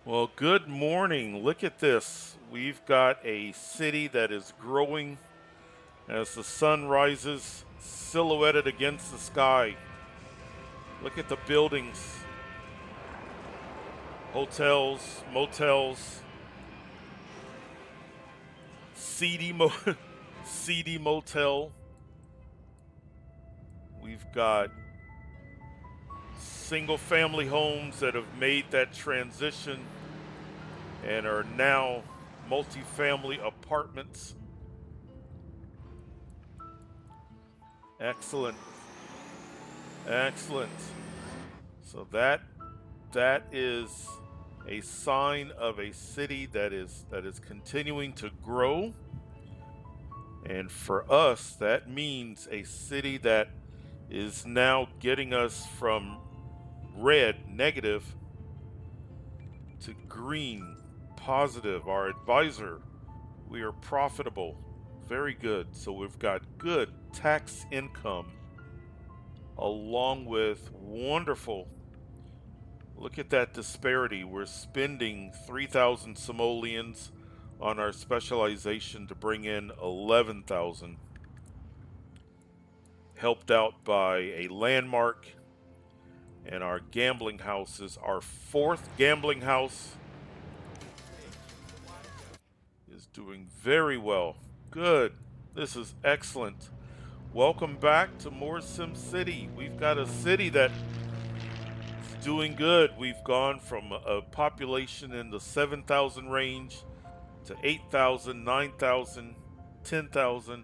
Well, good morning. Look at this. We've got a city that is growing as the sun rises, silhouetted against the sky. Look at the buildings, hotels, motels, seedy, seedy motel. We've got single family homes that have made that transition and are now multifamily apartments. Excellent. Excellent. So that is a sign of a city that is continuing to grow, and for us that means a city that is now getting us from red negative to green positive. Our advisor, we are profitable, very good. So we've got good tax income along with wonderful. Look at that disparity. We're spending 3,000 simoleons on our specialization to bring in 11,000, helped out by a landmark and our gambling houses. Our fourth gambling house is doing very well. Good. This is excellent. Welcome back to more SimCity. We've got a city that is doing good. We've gone from a population in the 7,000 range to 8,000, 9,000, 10,000.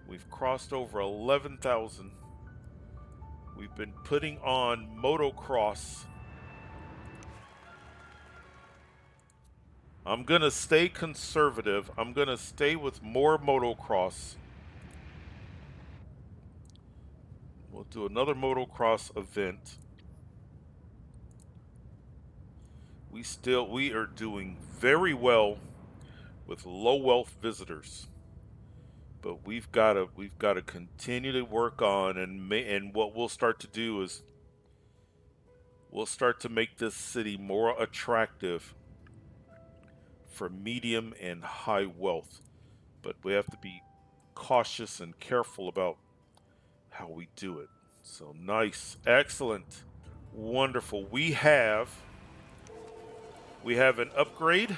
We've crossed over 11,000. We've been putting on motocross. I'm going to stay conservative. I'm going to stay with more motocross. We'll do another motocross event. We are doing very well with low wealth visitors. But we've got to continue to work on, and what we'll start to do is we'll start to make this city more attractive for medium and high wealth. But we have to be cautious and careful about how we do it. So nice, excellent, wonderful. We have an upgrade,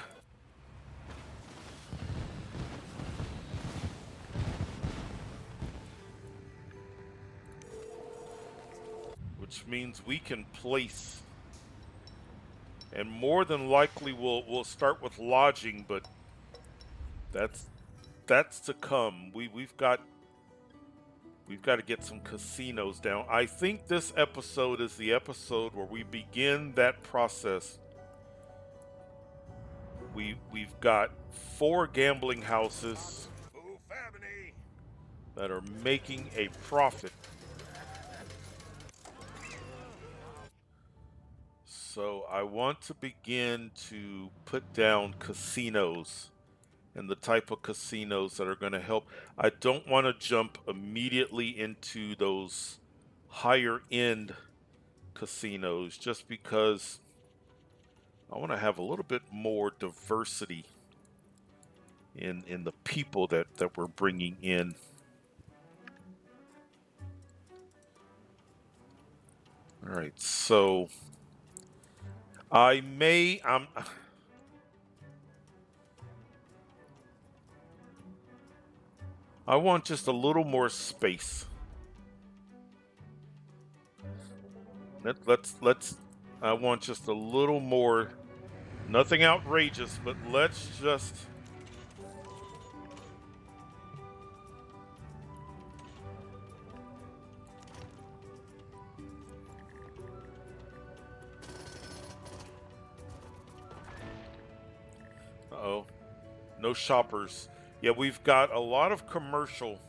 which means we can place, and more than likely we'll start with lodging, but that's that's to come. We've got to get some casinos down. I think this episode is the episode where we begin that process. We've got four gambling houses that are making a profit. So I want to begin to put down casinos and the type of casinos that are going to help. I don't want to jump immediately into those higher end casinos just because I want to have a little bit more diversity in the people that we're bringing in. All right, so I may I want just a little more space. Let's I want just a little more. Nothing outrageous, but let's just. Uh-oh. No shoppers. Yeah, we've got a lot of commercial.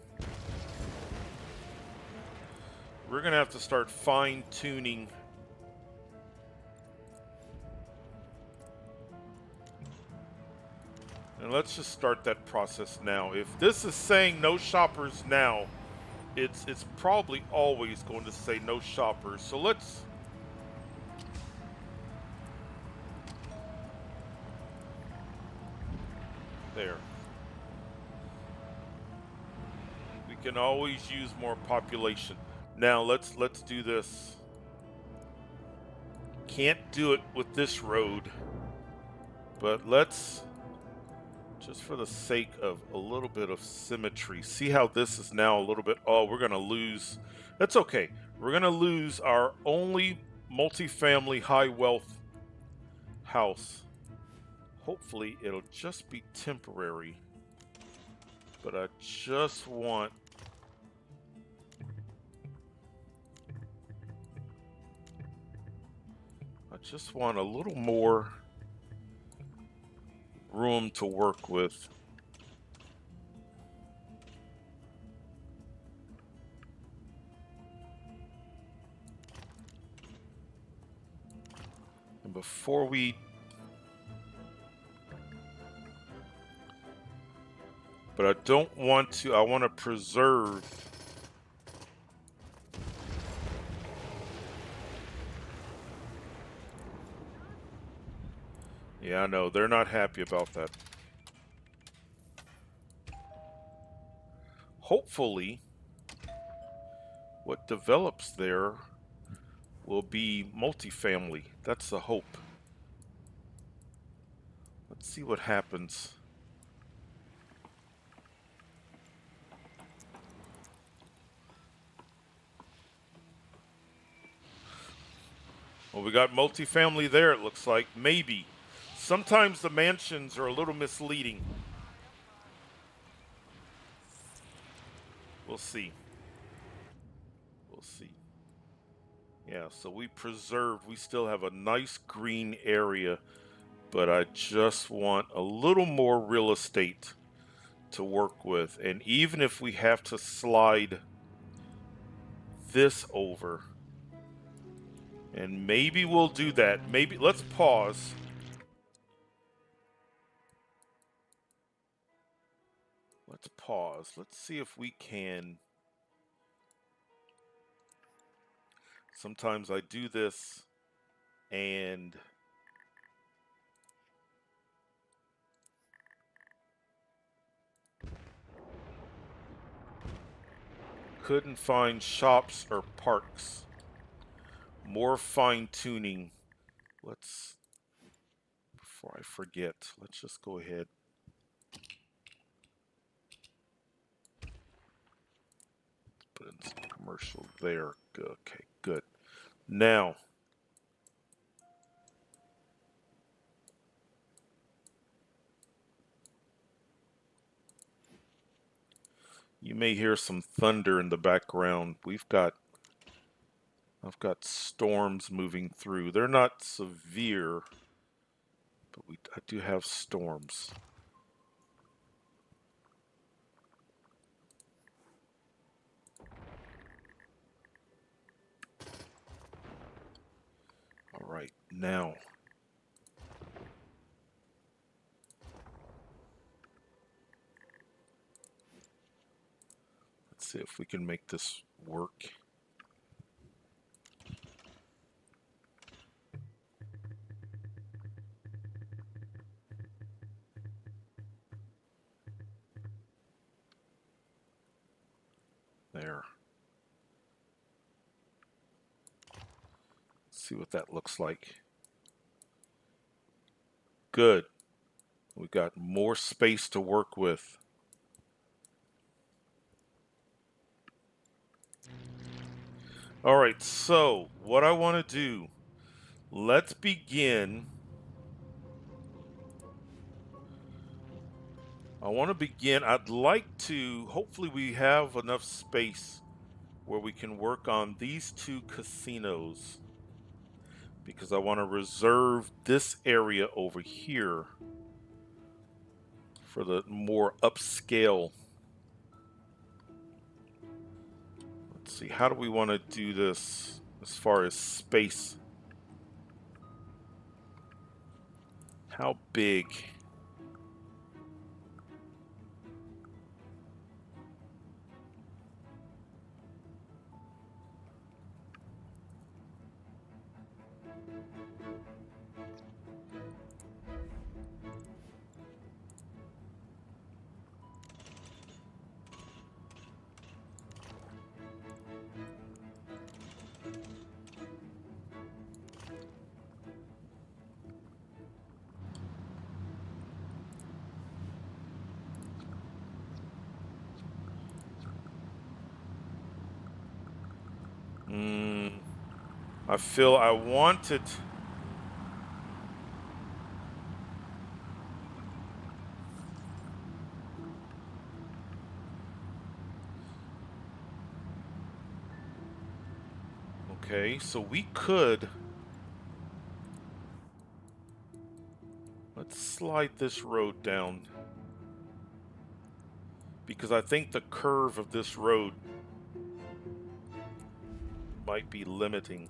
We're going to have to start fine tuning. And let's just start that process now. If this is saying no shoppers now, it's probably always going to say no shoppers. So let's There. We can always use more population. Now let's do this. Can't do it with this road, but let's, just for the sake of a little bit of symmetry, see how this is now a little bit, oh, we're gonna lose. That's okay. We're gonna lose our only multifamily high wealth house. Hopefully it'll just be temporary, but I just want a little more room to work with. And before we, but I don't want to, I want to preserve. Yeah, I know, they're not happy about that. Hopefully, what develops there will be multifamily. That's the hope. Let's see what happens. Well, we got multifamily there, it looks like. Maybe. Sometimes the mansions are a little misleading. We'll see. We'll see. Yeah, so we still have a nice green area, but I just want a little more real estate to work with. And even if we have to slide this over, and maybe we'll do that. Maybe let's pause. Let's pause. Let's see if we can. Sometimes I do this and couldn't find shops or parks. More fine tuning. Let's, before I forget, let's just go ahead. Put in some commercial there. Good. Okay, good. Now, you may hear some thunder in the background. I've got storms moving through. They're not severe, but I do have storms. All right, now. Let's see if we can make this work. There. Let's see what that looks like. Good. We've got more space to work with. All right, so what I want to do, let's begin. I'd like to, hopefully we have enough space where we can work on these two casinos, because I want to reserve this area over here for the more upscale. Let's see, how do we want to do this as far as space? How big? I feel I want it. Okay, so we could. Let's slide this road down because I think the curve of this road might be limiting.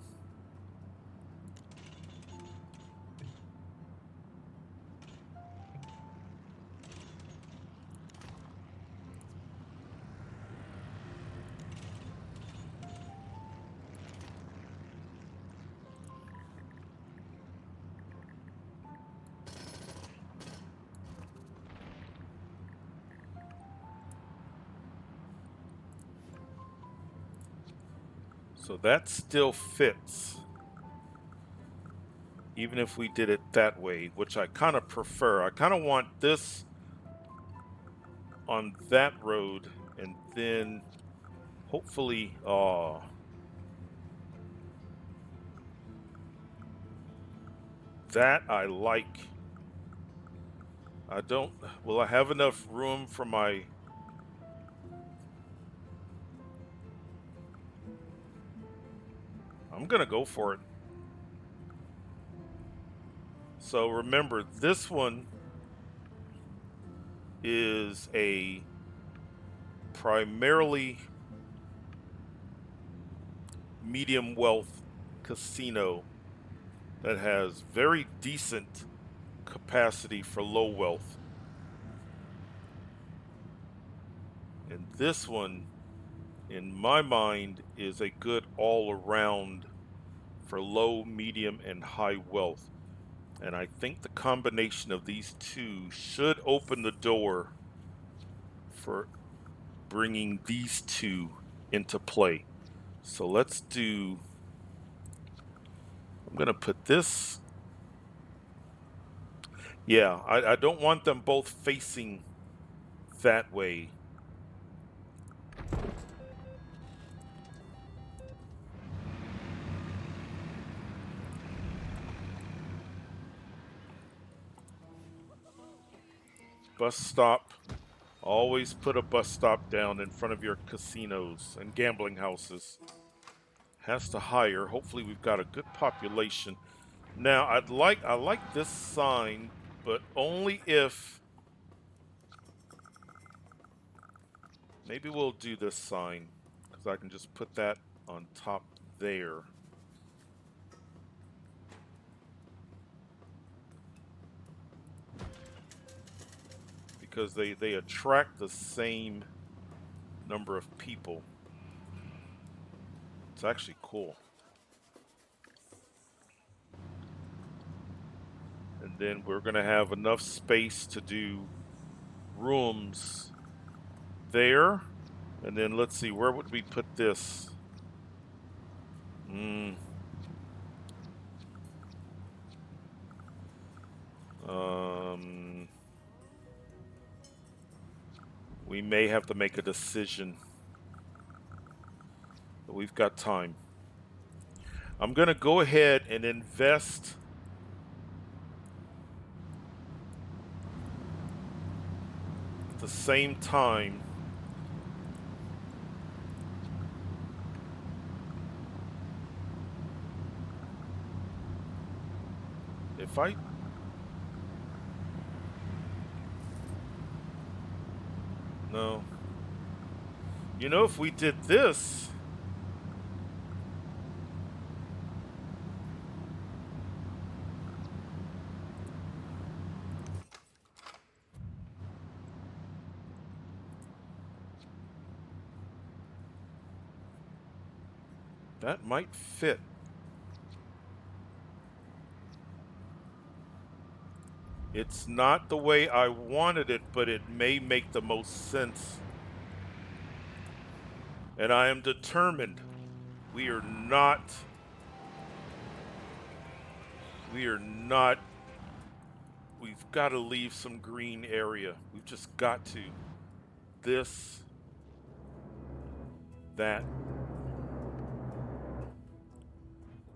So that still fits, even if we did it that way, which I kind of prefer. I kind of want this on that road and then hopefully, that I like. I don't, will I have enough room for my, I'm gonna go for it. So remember, this one is a primarily medium wealth casino that has very decent capacity for low wealth. And this one, in my mind, is a good all around for low, medium, and high wealth. And I think the combination of these two should open the door for bringing these two into play. So let's do, I'm going to put this. Yeah, I don't want them both facing that way. Bus stop. Always put a bus stop down in front of your casinos and gambling houses. Has to hire. Hopefully we've got a good population. Now I like this sign, but only if, maybe we'll do this sign because I can just put that on top there. Because they attract the same number of people. It's actually cool. And then we're gonna have enough space to do rooms there. And then let's see, where would we put this? Um, we may have to make a decision, but we've got time. I'm gonna go ahead and invest at the same time. If I, no, you know, if we did this, that might fit. It's not the way I wanted it, but it may make the most sense. And I am determined. We are not, we are not, we've got to leave some green area. We've just got to. This, that.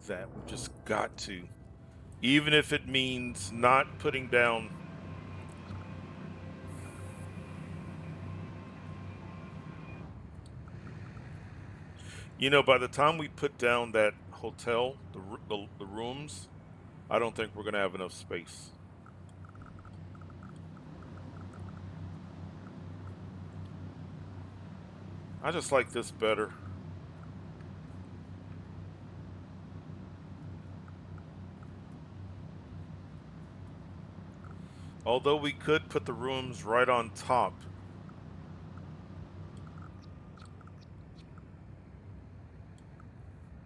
that. We've just got to. Even if it means not putting down. You know, by the time we put down that hotel, the rooms, I don't think we're going to have enough space. I just like this better. Although we could put the rooms right on top.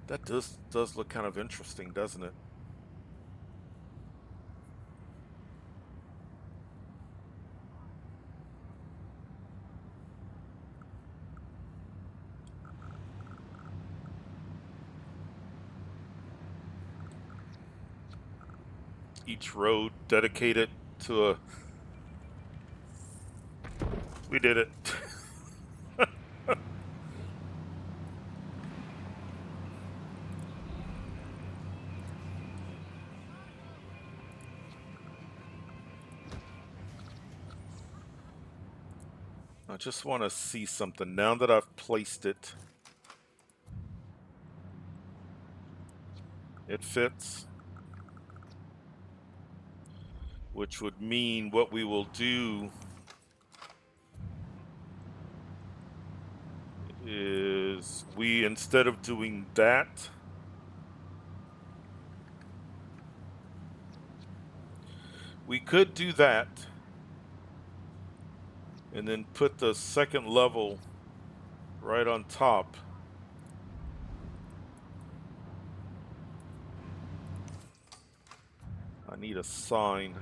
That does look kind of interesting, doesn't it? Each road dedicated to a. We did it. I just want to see something now that I've placed it. It fits, which would mean what we will do is we, instead of doing that, we could do that and then put the second level right on top. I need a sign.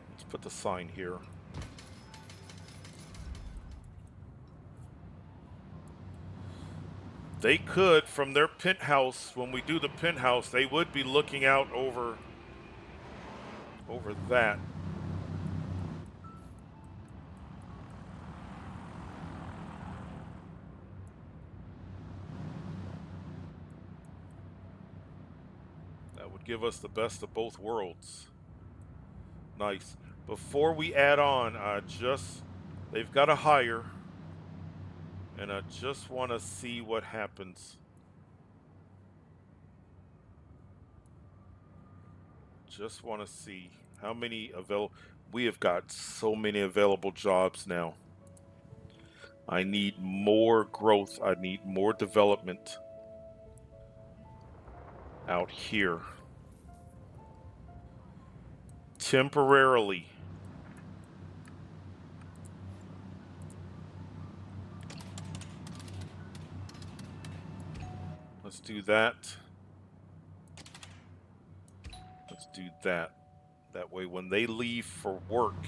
Let's put the sign here. They could, from their penthouse, when we do the penthouse, they would be looking out over that. That would give us the best of both worlds. Nice. Before we add on, they've got to hire, and I just want to see what happens. Just want to see how many available. We have got so many available jobs now. I need more growth. I need more development out here. Temporarily. Let's do that. Let's do that. That way, when they leave for work,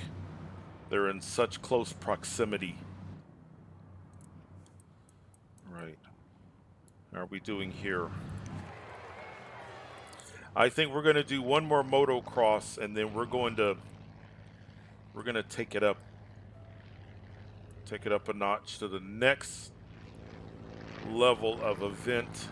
they're in such close proximity. Right. How are we doing here? I think we're going to do one more motocross, and then we're going to take it up a notch to the next level of event.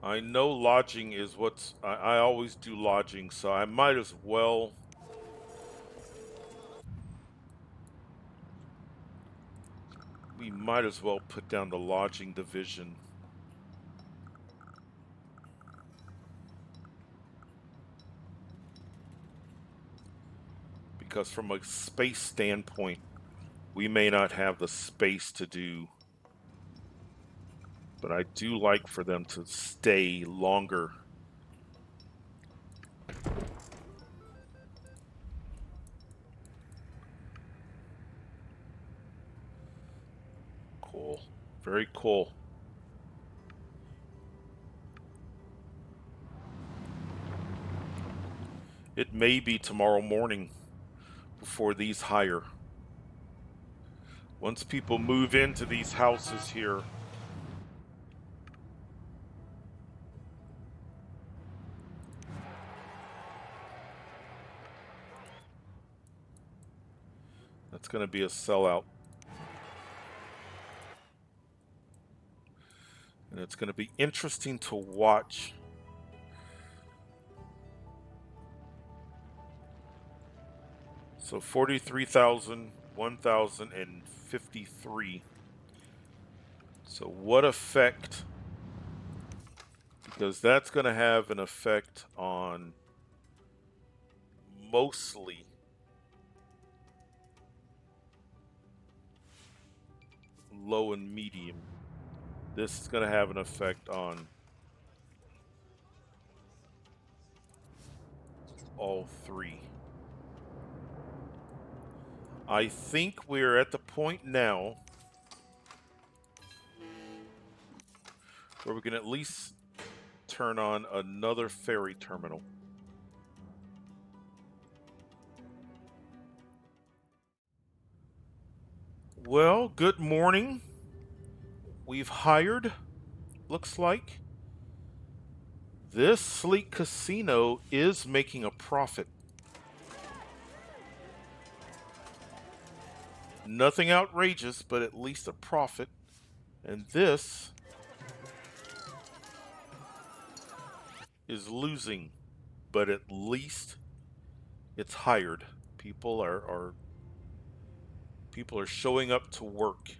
I know lodging is I always do lodging, so I might as well. We might as well put down the lodging division. Because from a space standpoint, we may not have the space to do. But I do like for them to stay longer. Cool. Very cool. It may be tomorrow morning before these hire. Once people move into these houses here, that's going to be a sellout. And it's going to be interesting to watch. So 43,000, 1,053. So what effect? Because that's going to have an effect on mostly low and medium. This is going to have an effect on all three. I think we're at the point now where we can at least turn on another ferry terminal. Well, good morning. We've hired, looks like. This sleek casino is making a profit. Nothing outrageous, but at least a profit. And this is losing, but at least it's hired. People are showing up to work.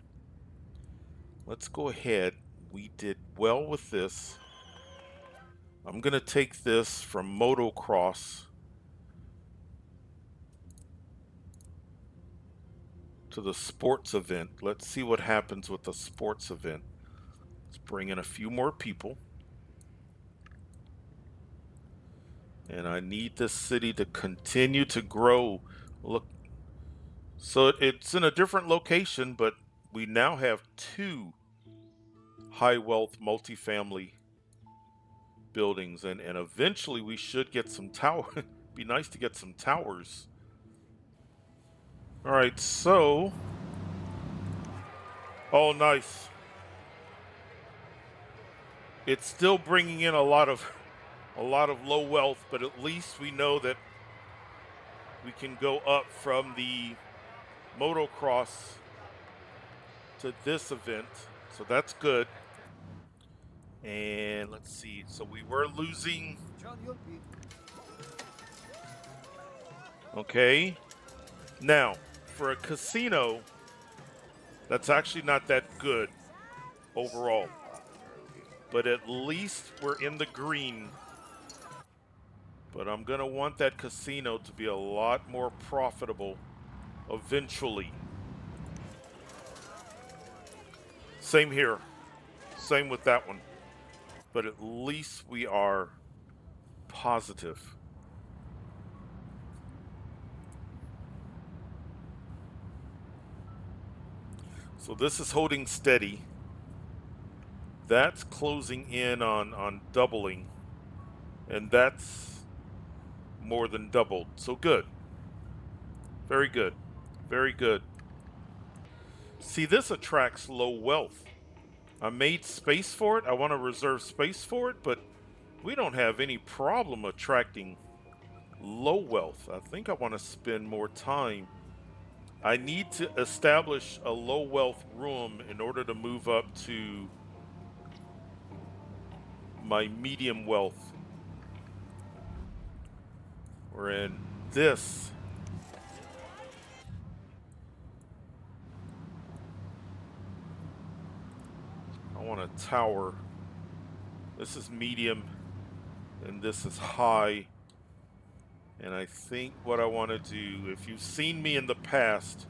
Let's go ahead. We did well with this. I'm going to take this from motocross to the sports event. Let's see what happens with the sports event. Let's bring in a few more people. And I need this city to continue to grow. Look, so it's in a different location, but we now have 2 high wealth multifamily buildings, and eventually we should get some tower. Be nice to get some towers. All right, so oh, nice. It's still bringing in a lot of low wealth, but at least we know that we can go up from the motocross to this event, so that's good. And let's see, so we were losing. Okay, now for a casino, that's actually not that good overall, but at least we're in the green. But I'm gonna want that casino to be a lot more profitable eventually. Same here, same with that one, but at least we are positive. So this is holding steady. That's closing in on doubling, and that's more than doubled. So good. Very good. Very good. See, this attracts low wealth. I made space for it. I want to reserve space for it, but we don't have any problem attracting low wealth. I think I want to spend more time. I need to establish a low wealth room in order to move up to my medium wealth. We're in this. I want a tower. This is medium and this is high. And I think what I want to do, if you've seen me in the past,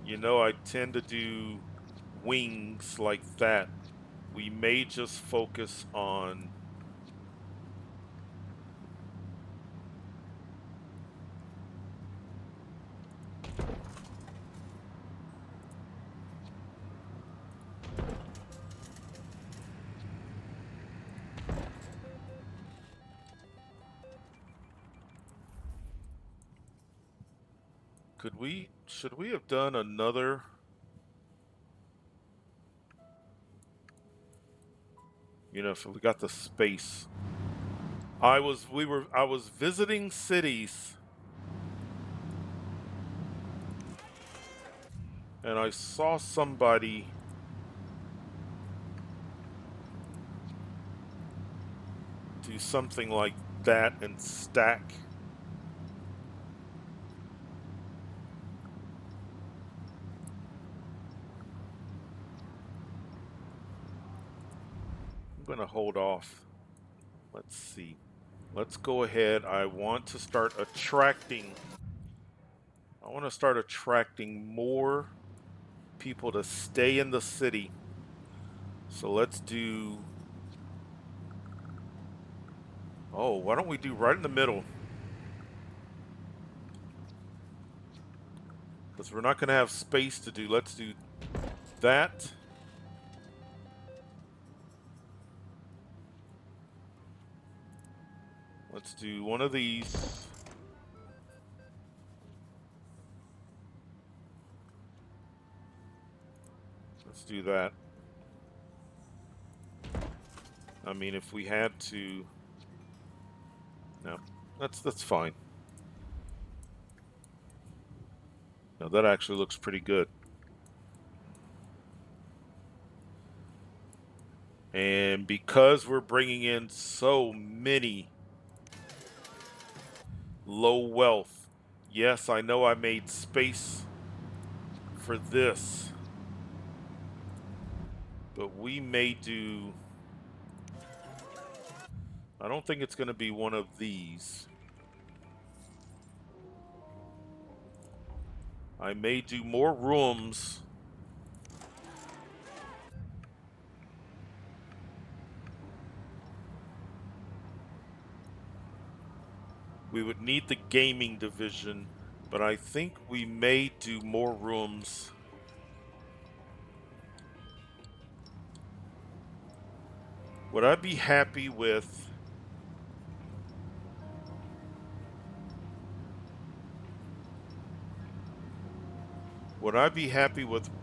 you know I tend to do wings like that. We may just focus on should we have done another? You know, if we got the space. I was visiting cities and I saw somebody do something like that and stack. I'm gonna hold off. Let's see. Let's go ahead. I want to start attracting more people to stay in the city. So let's do, oh, why don't we do right in the middle? Because we're not going to have space to do. Let's do that. Let's do one of these. Let's do that. I mean, if we had to, no, that's fine. No, that actually looks pretty good. And because we're bringing in so many low wealth, yes, I know I made space for this, but we may do, I don't think it's going to be one of these. I may do more rooms. We would need the gaming division, but I think we may do more rooms. Would I be happy with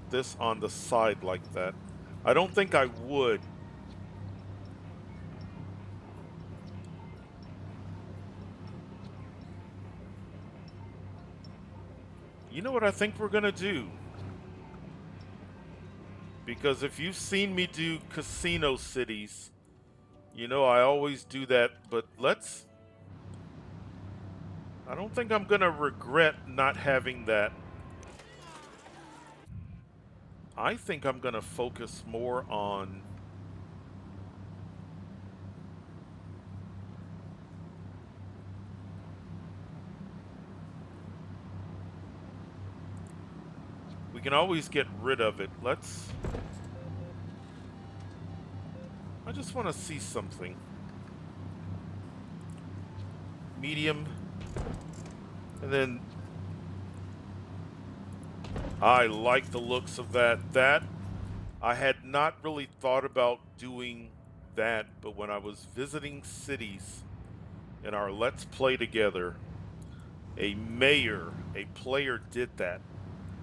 this on the side like that? I don't think I would. You know what I think we're gonna do? Because if you've seen me do casino cities, you know I always do that, but I don't think I'm gonna regret not having that. I think I'm gonna focus more on we can always get rid of it. I just want to see something. Medium. And then I like the looks of that. I had not really thought about doing that, but when I was visiting cities in our Let's Play together, a player did that.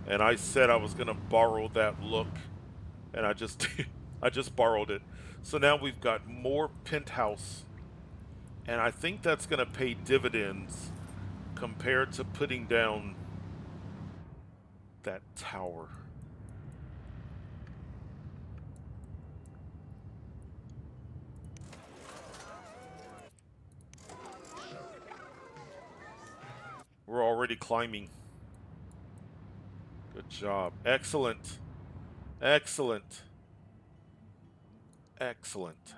And I said I was going to borrow that look. And I just I just borrowed it. So now we've got more penthouse. And I think that's going to pay dividends compared to putting down that tower. We're already climbing. Good job. Excellent. Excellent. Excellent.